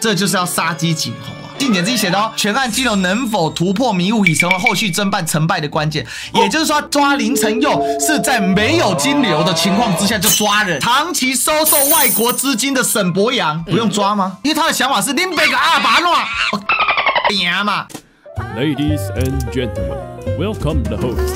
這就是要殺雞儆猴啊！靜檢自己寫的哦，全案金融能否突破迷霧，已成為後續偵辦成敗的關鍵。也就是說，抓林承佑是在沒有金流的情況之下就抓人。長期收受外國資金的沈伯洋不用抓嗎？因為他的想法是林北個阿巴諾贏嘛。Ladies and gentlemen, welcome the host.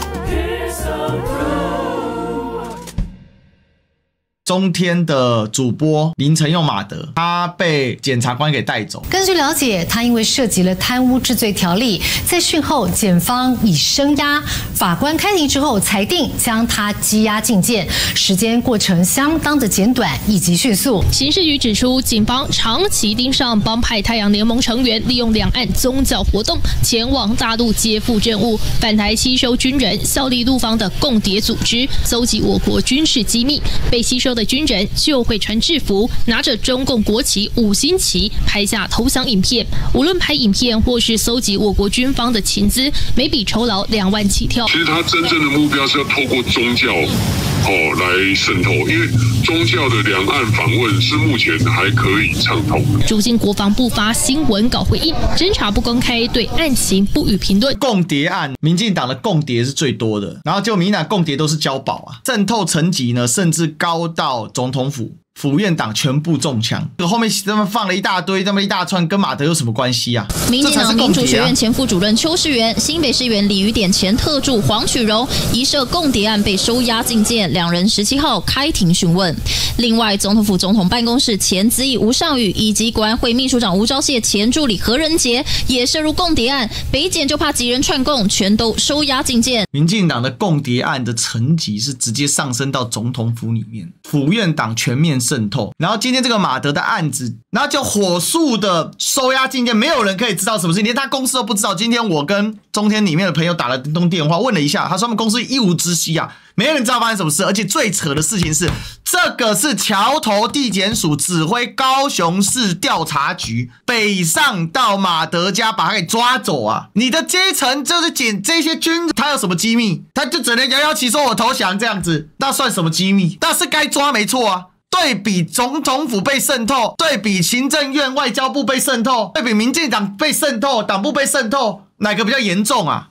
中天的主播林承佑馬德，他被檢察官給帶走。根據了解，他因為涉及了貪污治罪條例，在訊後檢方以聲押，法官開庭之後裁定將他羈押禁見，時間過程相當的簡短以及迅速。刑事局指出，警方長期盯上幫派太陽聯盟成員，利用兩岸宗教活動前往大陸接付任務，返台吸收軍人，效力陸方的共諜組織，搜集我國軍事機密。被吸收的軍人就會穿制服，拿着中共國旗5星旗，拍下投降影片。無論拍影片或是搜集我國軍方的情資，每筆酬勞2萬起跳。其實他真正的目標是要透過宗教來滲透，因為宗教的兩岸訪問是目前還可以暢通的。駐京國防部發新聞稿回應，偵查不公開，對案情不予評論。共諜案，民進黨的共諜是最多的，然後就民進黨共諜都是交保啊，滲透層級呢甚至高到總統府。府院黨全部中槍，後面他們放了一大堆，這麼一大串，跟馬德有什麼關係啊？民進黨民主學院前副主任邱世元、新北市議員李余典前特助黃曲柔疑涉共諜案被收押禁見，兩人17號開庭訊問。另外，總統府總統辦公室前資議吳尚宇以及國安會秘書長吳釗燮前助理何仁傑也涉入共諜案，北檢就怕敵人串供，全都收押禁見。民進黨的共諜案的層級是直接上升到總統府裡面，府院黨全面滲透，然後今天這個馬德的案子，然後就火速的收押禁見，沒有人可以知道什麼事情，連他公司都不知道。今天我跟中天裡面的朋友打了通電話，問了一下，他說他們公司一無知悉啊，沒人知道發生什麼事。而且最扯的事情是，這個是橋頭地檢署指揮高雄市調查局北上到馬德家把他給抓走啊！你的階層就是檢這些軍人，他有什麼機密？他就只能遙遙旗說我投降這樣子，那算什麼機密？那是該抓沒錯啊。對比總統府被滲透，對比行政院外交部被滲透，對比民進黨被滲透，黨部被滲透，哪個比較嚴重啊？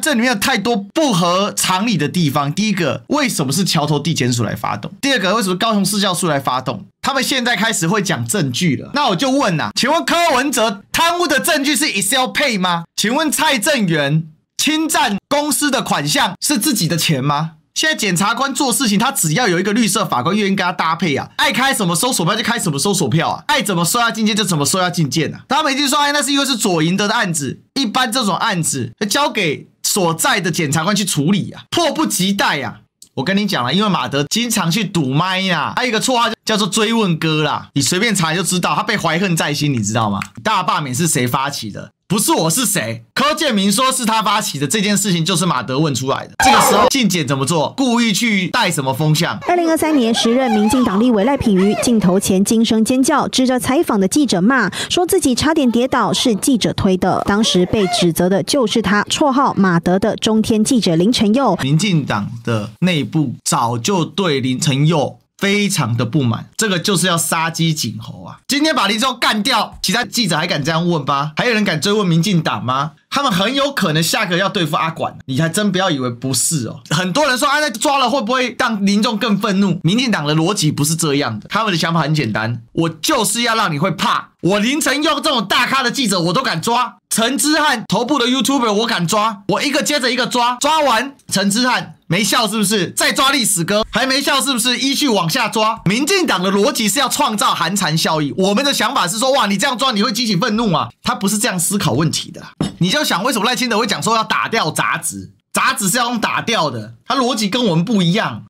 這裡面有太多不合常理的地方。第一個，為什麼是橋頭地檢署來發動？第二個，為什麼高雄市教署來發動？他們現在開始會講證據了。那我就問吶，請問柯文哲貪污的證據是 Excel pay 嗎？請問蔡正元侵占公司的款項是自己的錢嗎？現在檢察官做事情，他只要有一個綠色法官願意跟他搭配啊，愛開什麼搜索票就開什麼搜索票啊，愛怎麼收押禁見就怎麼收押禁見啊。他們一定說，哎，那是因為是左營的案子，一般這種案子交給所在的檢察官去處理啊，迫不及待啊。我跟你講了，因為馬德經常去堵麥啊，還有一個綽號叫做追問哥啦，你隨便查就知道，他被懷恨在心，你知道嗎？大罷免是誰發起的？不是我是誰？柯建銘說是他發起的，這件事情就是馬德問出來的。這個時候進檢怎麼做？故意去帶什麼風向？2023年時任民進黨立委賴品妤鏡頭前驚聲尖叫，指着採訪的記者罵，說自己差點跌倒是記者推的。當時被指責的就是他，綽號馬德的中天記者林承佑。民進黨的內部早就對林承佑非常的不滿，這個就是要殺雞儆猴啊！今天把林承佑幹掉，其他記者還敢這樣問嗎？還有人敢追問民進黨嗎？他們很有可能下個要對付阿管，你還真不要以為不是哦。很多人說那抓了會不會讓民眾更憤怒？民進黨的邏輯不是這樣的，他們的想法很簡單，我就是要讓你會怕。我林承佑這種大咖的記者我都敢抓，陳之漢頭部的 YouTuber 我敢抓，我一個接着一個抓，抓完陳之漢沒效是不是？再抓歷史哥還沒效是不是？依序往下抓。民進黨的邏輯是要創造寒蟬效應，我們的想法是說，哇，你這樣抓你會激起憤怒啊？他不是這樣思考問題的。你就想為什麼賴清德會講說要打掉雜質？雜質是要用打掉的，他邏輯跟我們不一樣。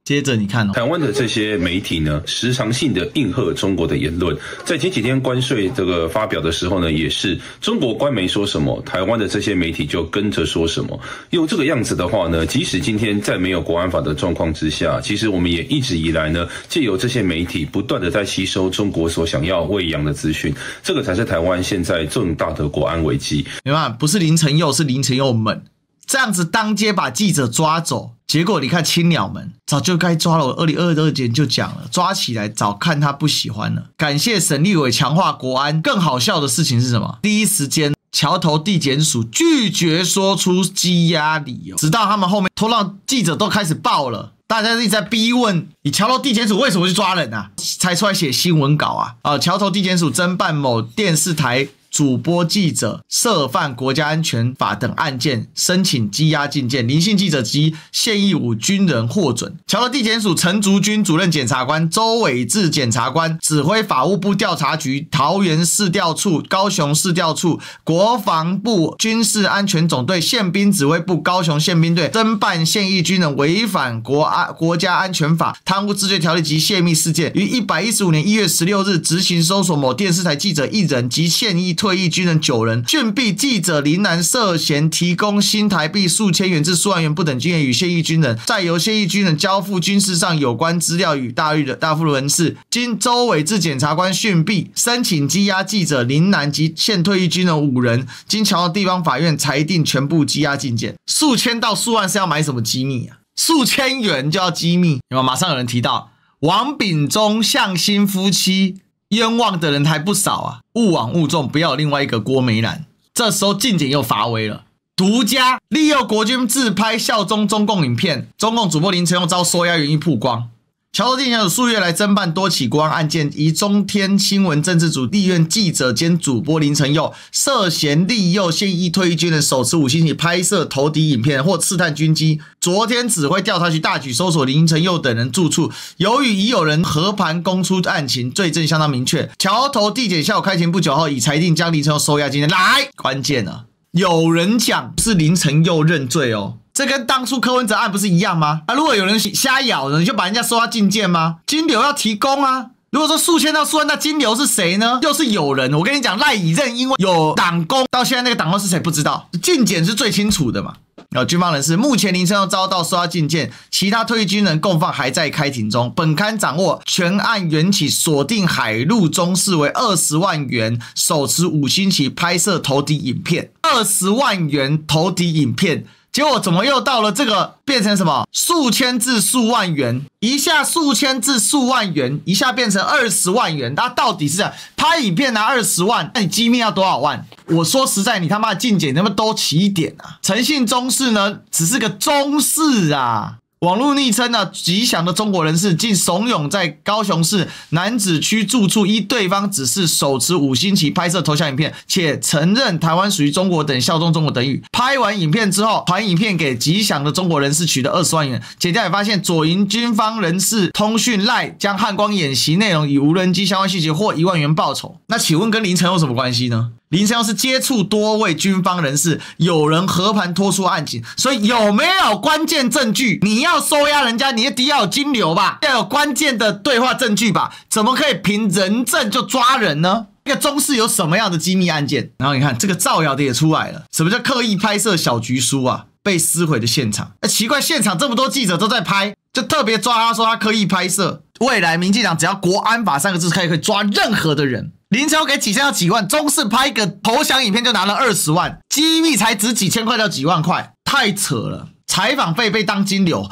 接着你看台灣的這些媒體呢，時常性的應和中國的言論，在前幾天關稅這個發表的時候呢，也是中國官媒說什麼，台灣的這些媒體就跟着說什麼。用這個樣子的話呢，即使今天在沒有國安法的狀況之下，其實我們也一直以來呢，借由這些媒體不斷的在吸收中國所想要餵養的資訊，這個才是台灣現在重大的國安危機。沒辦法，不是林承佑，是林承佑們。這樣子當街把記者抓走，結果你看青鳥們早就該抓了，我2022年就講了，抓起來早看他不喜歡了。感謝省立委強化國安，更好笑的事情是什麼？第一時間橋頭地檢署拒絕說出羈押理由，直到他們後面拖到記者都開始爆了，大家一直在逼問，你橋頭地檢署為什麼去抓人啊？才出來寫新聞稿啊！橋頭地檢署偵辦某電視台主播記者涉犯國家安全法等案件，申請羈押禁見，林姓記者及現役武軍人獲准。橋頭地檢署陳竹君主任檢察官、周偉智檢察官指揮法務部調查局、桃園市調處、高雄市調處、國防部軍事安全總隊、憲兵指揮部、高雄憲兵隊偵辦現役軍人違反國家安全法、貪污治罪條例及洩密事件，於115年1月16日執行搜索某電視台記者1人及現役退役軍人9人，訓畢記者林南涉嫌提供新台幣數千元至數萬元不等金額與現役軍人，再由現役軍人交付軍事上有關資料與大陸人士，經周偉智檢察官訓畢，申請羈押記者林南及現退役軍人5人，經橋頭地方法院裁定全部羈押禁見。數千到數萬是要買什麼機密啊？數千元就要機密？有沒有？馬上有人提到王炳忠、向心夫妻。冤枉的人還不少啊！勿枉勿縱，不要有另外一個郭美蘭。這時候禁檢又發威了，獨家利誘國軍自拍效忠中共影片，中共主播林承祐遭收押原因曝光。橋頭地檢署數月來偵辦多起國安案件，以中天新聞政治組立院記者兼主播林承祐涉嫌利誘現役退役軍人手持5星旗拍攝投敵影片或刺探軍機。昨天指揮調查局大舉搜索林承祐等人住處，由於已有人和盤供出案情，罪證相當明確。橋頭地檢下午開庭不久後，已裁定將林承祐收押禁見。來，關鍵了，有人講是林承祐認罪哦。這跟當初柯文哲案不是一樣嗎？如果有人瞎咬人，你就把人家收押禁見嗎？金流要提供啊！如果說數千到數萬，那金流是誰呢？又是有人。我跟你講，賴以任因為有黨工，到現在那個黨工是誰不知道？禁檢是最清楚的嘛。軍方人士，目前林承祐遭到收押禁見，其他退役軍人共犯還在開庭中。本刊掌握全案緣起，鎖定海陸中士為20萬元，手持5星旗拍攝投敵影片，20萬元投敵影片。結果怎麼又到了這個變成什麼數千至數萬元，一下數千至數萬元，一下變成20萬元，那到底是這樣拍影片拿20萬，那你機密要多少萬？我說實在，你他媽的禁檢能不能多起一點啊？誠信中士呢，只是個中士啊。網絡昵稱呢，吉祥的中國人士竟慫恿在高雄市楠梓區住處依對方指示手持5星旗拍攝頭像影片，且承認台灣屬於中國等效忠中國等語。拍完影片之後，傳影片給吉祥的中國人士取得20萬元。檢調也發現左營軍方人士通訊賴將漢光演習內容與無人機相關細節獲1萬元報酬。那請問跟林承祐有什麼關係呢？林承祐是接觸多位軍方人士，有人和盤托出案情，所以有沒有關鍵證據？你要收押人家，你一定要有金流吧，要有關鍵的對話證據吧？怎麼可以憑人證就抓人呢？這個中士有什麼樣的機密案件？然後你看這個造謠的也出來了，什麼叫刻意拍攝小局書啊？被撕毀的現場，奇怪，現場這麼多記者都在拍，就特別抓他說他刻意拍攝。未來民進黨只要國安法3個字可以抓任何的人。林承祐給幾千到幾萬，中士拍一個投降影片就拿了20萬，機密才值幾千塊到幾萬塊，太扯了。採訪費被當金流，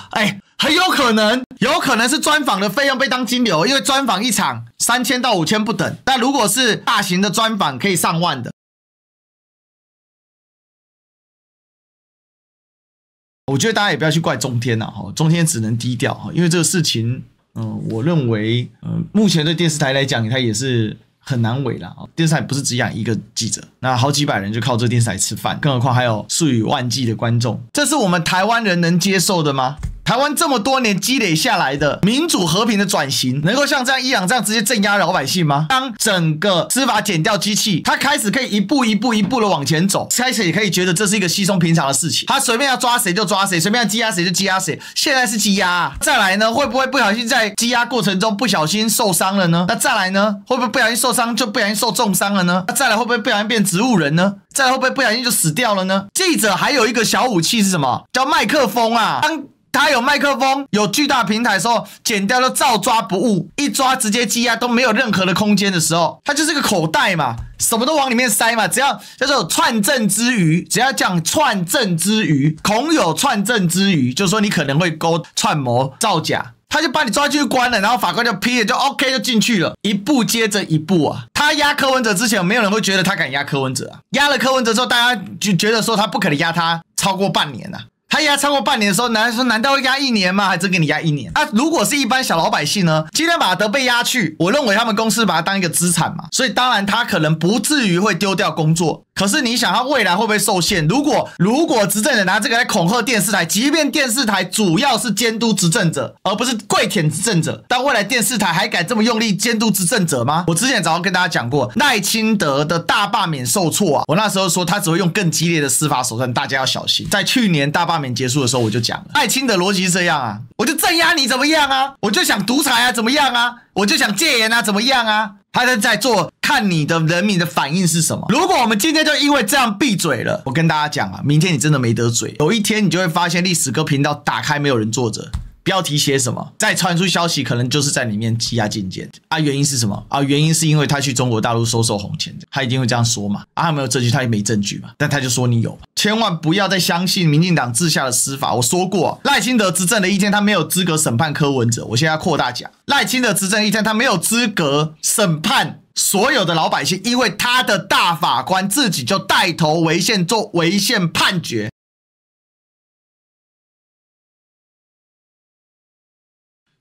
很有可能是專訪的費用被當金流，因為專訪一場3000到5000不等，但如果是大型的專訪可以上萬的。我覺得大家也不要去怪中天啊，中天只能低調，因為這個事情，我認為，目前對電視台來講，它也是很難為啦。電視台不是只養一個記者，那好幾百人就靠這電視台吃飯，更何況還有數以萬計的觀眾，這是我們台灣人能接受的嗎？台灣這麼多年積累下來的民主和平的轉型，能夠像這樣伊朗這樣直接鎮壓老百姓嗎？當整個司法檢調機器，它開始可以一步的往前走，開始也可以覺得這是一個稀鬆平常的事情，它隨便要抓誰就抓誰，隨便要羈押誰就羈押誰。現在是羈押啊，再來呢，會不會不小心在羈押過程中不小心受傷了呢？那再來呢，會不會不小心受傷就不小心受重傷了呢？那再來會不會不小心變植物人呢？再來會不會不小心就死掉了呢？記者還有一個小武器是什麼？叫麥克風啊。當他有麥克風，有巨大平台的時候，剪掉都照抓不誤，一抓直接積壓都沒有任何的空間的時候，它就是個口袋嘛，什麼都往裡面塞嘛，只要叫做串證之餘，只要講串證之餘，恐有串證之餘，就是說你可能會勾串謀造假。他就把你抓進去關了，然後法官就批了，就 OK 就進去了，一步接着一步啊。他壓柯文哲之前，沒有人會覺得他敢壓柯文哲啊。壓了柯文哲之後，大家就覺得說他不可能壓他超過半年啊。他壓超過半年的時候，難道要壓1年嗎？還真給你壓1年啊？如果是一般小老百姓呢？今天馬德被壓去，我認為他們公司把他當一個資產嘛，所以當然他可能不至於會丟掉工作。可是你想他未來會不會受限？如果執政者拿這個來恐嚇電視台，即便電視台主要是監督執政者，而不是跪舔執政者，但未來電視台還敢這麼用力監督執政者嗎？我之前早就跟大家講過，賴清德的大罷免受挫啊，我那時候說他只會用更激烈的司法手段，大家要小心。在去年大罷免結束的時候，我就講了，賴清德邏輯是這樣啊，我就鎮壓你怎麼樣啊？我就想獨裁啊，怎麼樣啊？我就想戒嚴啊，怎麼樣啊？他在做，看你的人民的反應是什麼。如果我們今天就因為這樣閉嘴了，我跟大家講啊，明天你真的沒得嘴。有一天你就會發現歷史哥頻道打開沒有人坐着，標題寫什麼，再傳出消息，可能就是在裡面積壓進監啊。原因是什麼啊？原因是因為他去中國大陸收紅錢，他一定會這樣說嘛。啊，他沒有證據，他也沒證據嘛，但他就說你有。千萬不要再相信民進黨治下的司法。我說過，賴清德執政的一天，他沒有資格審判柯文哲。我現在要擴大講，賴清德執政的一天，他沒有資格審判所有的老百姓，因為他的大法官自己就帶頭違憲，做違憲判決。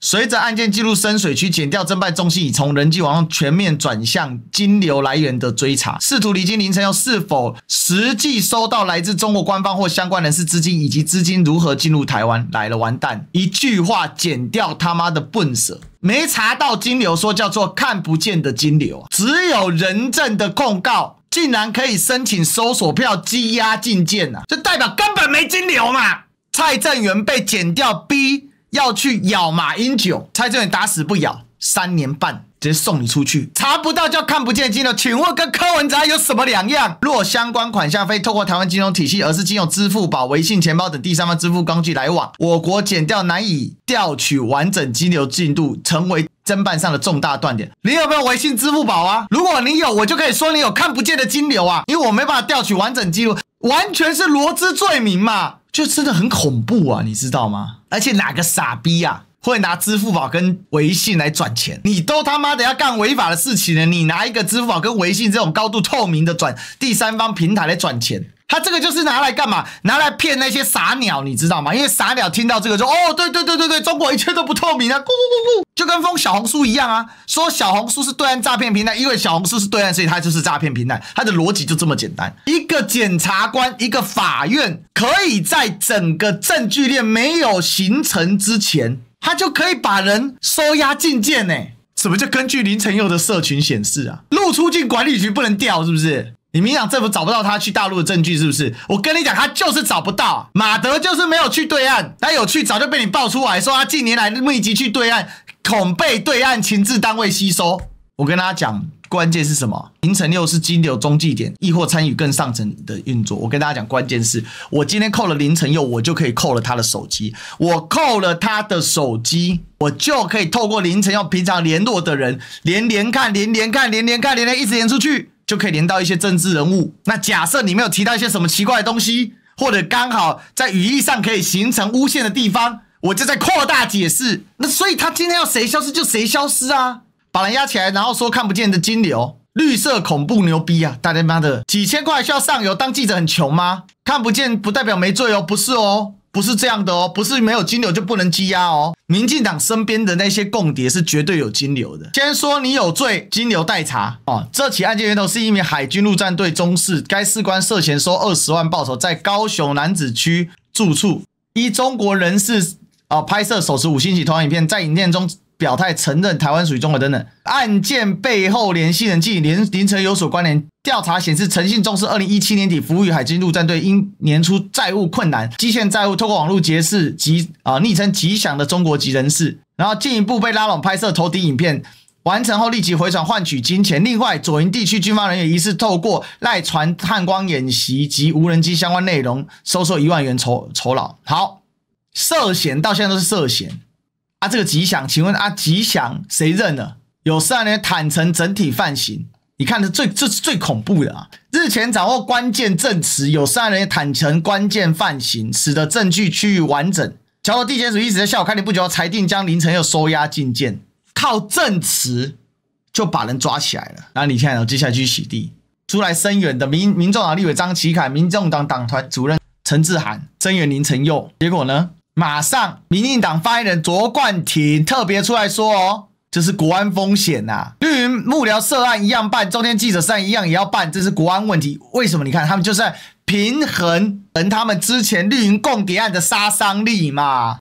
隨着案件進入深水區，檢調偵辦中心已從人際網絡全面轉向金流來源的追查，試圖釐清林承祐是否實際收到來自中國官方或相關人士資金，以及資金如何進入台灣。來了，完蛋！一句話，檢調他媽的笨蛇，沒查到金流，說叫做看不見的金流，只有人證的控告，竟然可以申請搜索票羈押禁見啊！這代表根本沒金流嘛！蔡正元被檢調逼要去咬馬英九，蔡正元打死不咬，3年半直接送你出去，查不到叫看不見金流，請問跟柯文哲有什麼兩樣？若相關款項非透過台灣金融體系，而是經由支付寶、微信錢包等第三方支付工具來往，我國檢調難以調取完整金流進度，成為偵辦上的重大斷點。你有沒有微信支付寶啊？如果你有，我就可以說你有看不見的金流啊，因為我沒辦法調取完整記錄，完全是羅織罪名嘛，就真的很恐怖啊，你知道嗎？而且哪個傻逼啊會拿支付寶跟微信來賺錢？你都他媽的要幹違法的事情了，你拿一個支付寶跟微信這種高度透明的第三方平台來賺錢？他這個就是拿來幹嘛？拿來騙那些傻鳥，你知道嗎？因為傻鳥聽到這個就哦，對，中國一切都不透明啊，咕咕咕咕，就跟封小紅書一樣啊，說小紅書是對岸詐騙平台，因為小紅書是對岸，所以它就是詐騙平台，它的邏輯就這麼簡單。一個檢察官，一個法院，可以在整個證據鏈沒有形成之前，他就可以把人收押禁見呢？什麼叫根據林承祐的社群顯示啊？入出境管理局不能調是不是？你民進黨政府找不到他去大陸的證據是不是？我跟你講，他就是找不到。馬德就是沒有去對岸，他有去早就被你爆出來說他近年來密集去對岸，恐被對岸情治單位吸收。我跟大家講，關鍵是什麼？林承祐是金流中繼點，亦或參與更上層的運作。我跟大家講，關鍵是我今天扣了林承祐，我就可以扣了他的手機。我扣了他的手機，我就可以透過林承祐平常聯絡的人，連看，一直連出去。就可以連到一些政治人物。那假設你沒有提到一些什麼奇怪的東西，或者剛好在語義上可以形成誣陷的地方，我就在擴大解釋。那所以他今天要誰消失就誰消失啊，把人壓起來，然後說看不見的金流，綠色恐怖牛逼啊！大家媽的幾千塊需要上游，當記者很窮嗎？看不見不代表沒罪哦，不是哦。不是這樣的哦，不是沒有金流就不能羈押哦。民進黨身邊的那些共諜是絕對有金流的。先說你有罪，金流待查哦。這起案件源頭是一名海軍陸戰隊中士，該士官涉嫌收20萬報酬，在高雄楠梓區住處，依中國人士拍攝手持5星級投影影片，在影片中表態承認台灣屬於中國等等。案件背後聯繫人及林承祐有所關聯。調查顯示，陳姓中士2017年底服務於海軍陸戰隊，因年初債務困難，積欠債務，透過網絡結識及昵稱吉祥的中國籍人士，然後進一步被拉攏拍攝投遞影片，完成後立即回傳換取金錢。另外，左營地區軍方人員疑似透過賴傳漢光演習及無人機相關內容，收受1萬元酬勞。好，涉嫌到現在都是涉嫌啊。這個吉祥，請問啊，吉祥誰認了？有涉案人員坦承整體犯行。你看這是最恐怖的啊！日前掌握關鍵證詞，有涉案人員坦承關鍵犯行，使得證據趨於完整。橋頭地檢署一直在下午開庭不久裁定將林承祐收押禁見，靠證詞就把人抓起来了。然後你看，接下來繼續洗地，出來聲援的民眾黨立委張啟凱、民眾黨黨團主任陳志涵聲援林承祐，結果呢，馬上民進黨發言人卓冠廷特別出來說哦。這是國安風險吶，綠營幕僚涉案一樣辦，中天記者涉案一樣也要辦，這是國安問題。為什麼？你看他們就是在平衡他們之前綠營共諜案的殺傷力嘛。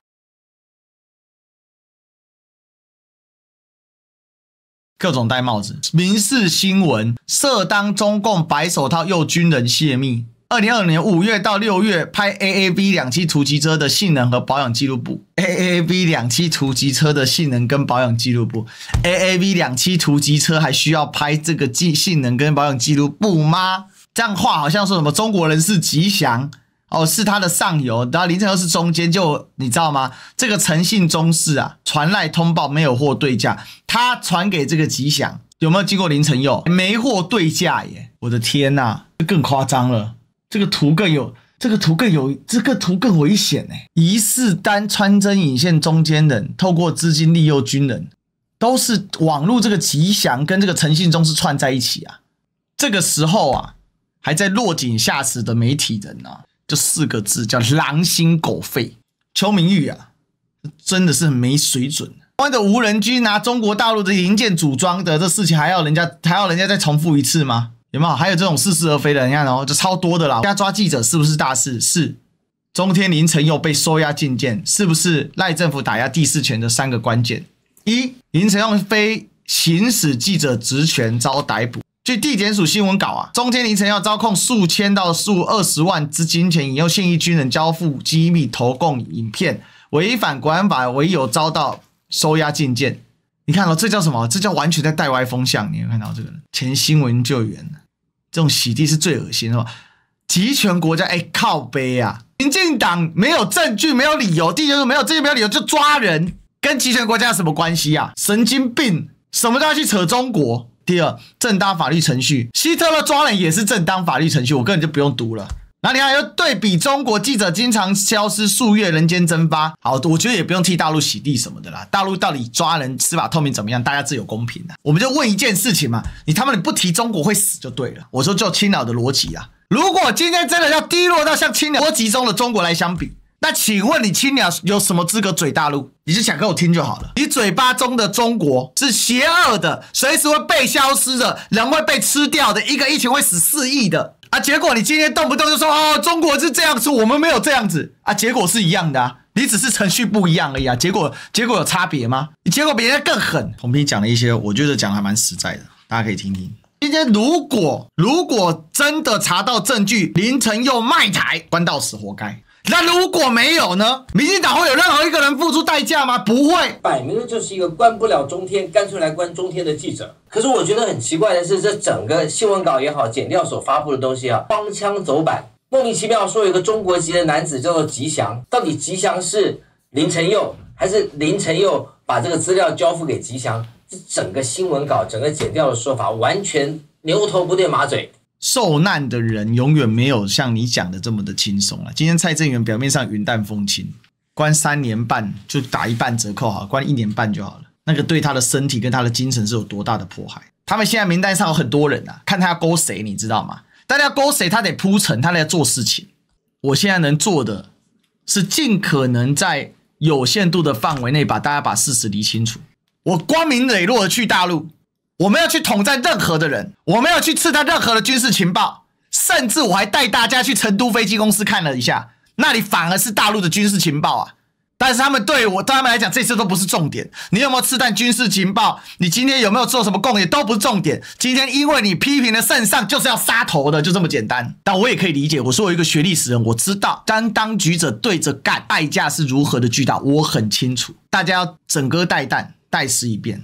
各種戴帽子，民視新聞涉當中共白手套又軍人洩密。2022年5月到6月拍 AAV27 突擊車的性能和保養記錄簿 ，AAV27 突擊車的性能跟保養記錄簿 ，AAV27 突擊車還需要拍這個性能跟保養記錄簿嗎？這樣話好像說什麼中國人是吉祥哦，是他的上游，然後林承祐是中間，就你知道嗎？這個陳姓中士啊，傳賴通報沒有貨對價，他傳給這個吉祥，有沒有經過林承祐？沒貨對價耶！我的天吶，這更誇張了。這個圖更危險哎！疑似單穿針引線中間人，透過資金利誘軍人，都是網絡這個吉祥跟這個陳信忠是串在一起啊。這個時候啊，還在落井下石的媒體人啊，就4個字叫狼心狗肺。邱明玉啊，真的是很沒水準。台灣的無人機拿中國大陸的零件組裝的這事情，還要人家再重複一次嗎？有沒有？還有這種似是而非的，你看哦，就超多的啦。大家抓記者是不是大事？是。中天林承祐被收押禁見，是不是賴政府打壓第四權的3個關鍵？一，林承祐非行使記者職權遭逮捕。據地檢署新聞稿啊，中天林承祐遭控數千到數20萬之金錢，引誘現役軍人交付機密投共影片，違反國安法為由遭到收押禁見。你看哦，這叫什麼？這叫完全在帶歪風向。你有看到這個人前新聞救援，這種洗地是最惡心的。集權國家，靠北啊！民進黨沒有證據，沒有理由，地檢署沒有證據，沒有理由就抓人，跟集權國家有什麼關係啊？神經病！什麼都要去扯中國。第二，正當法律程序，希特勒抓人也是正當法律程序，我根本就不用讀了。然後你還要對比中國記者經常消失數月，人間蒸發。好，我覺得也不用替大陸洗地什麼的啦。大陸到底抓人司法透明怎麼樣？大家自有公平啊。我們就問一件事情嘛，你不提中國會死就對了。我說就青鳥的邏輯啊，如果今天真的要低落到像青鳥邏輯中的中國來相比，那請問你青鳥有什麼資格嘴大陸？你就講給我聽就好了。你嘴巴中的中國是邪惡的，隨時會被消失的，人會被吃掉的，一個疫情會死4億的。啊！結果你今天動不動就說哦，中國是這樣子，我們沒有這樣子啊，結果是一樣的啊，你只是程序不一樣而已啊，結果有差別嗎？你結果比人家更狠。洪平講了一些，我覺得講的還蠻實在的，大家可以聽聽。今天如果真的查到證據，林承祐賣台，關到死活該。那如果沒有呢？民進黨會有任何一個人付出代價嗎？不會，擺明了就是一個關不了中天，乾脆來關中天的記者。可是我覺得很奇怪的是，這整個新聞稿也好，檢調所發布的東西啊，荒腔走板，莫名其妙說有一個中國籍的男子叫做吉祥，到底吉祥是林承祐，還是林承祐把這個資料交付給吉祥？這整個新聞稿、整個檢調的說法，完全牛頭不對馬嘴。受難的人永遠沒有像你講的這麼的輕鬆啊！今天蔡正元表面上雲淡風輕，關3年半就打一半折扣好了，關1年半就好了。那個對他的身體跟他的精神是有多大的迫害？他們現在名單上有很多人啊，看他要勾誰，你知道嗎？但要勾誰，他得鋪陳，他得做事情。我現在能做的是盡可能在有限度的範圍內把事實理清楚。我光明磊落的去大陸。我們要去統戰任何的人，我們要去刺探任何的軍事情報，甚至我還帶大家去成都飛機公司看了一下，那裡反而是大陸的軍事情報啊。但是他們對他們來講，這些都不是重點。你有沒有刺探軍事情報？你今天有沒有做什麼貢獻？都不是重點。今天因為你批評了聖上，就是要殺頭的，就這麼簡單。但我也可以理解，我說我一個學歷史人，我知道當局者對着幹，代價是如何的巨大，我很清楚。大家要整個帶彈，帶死一遍。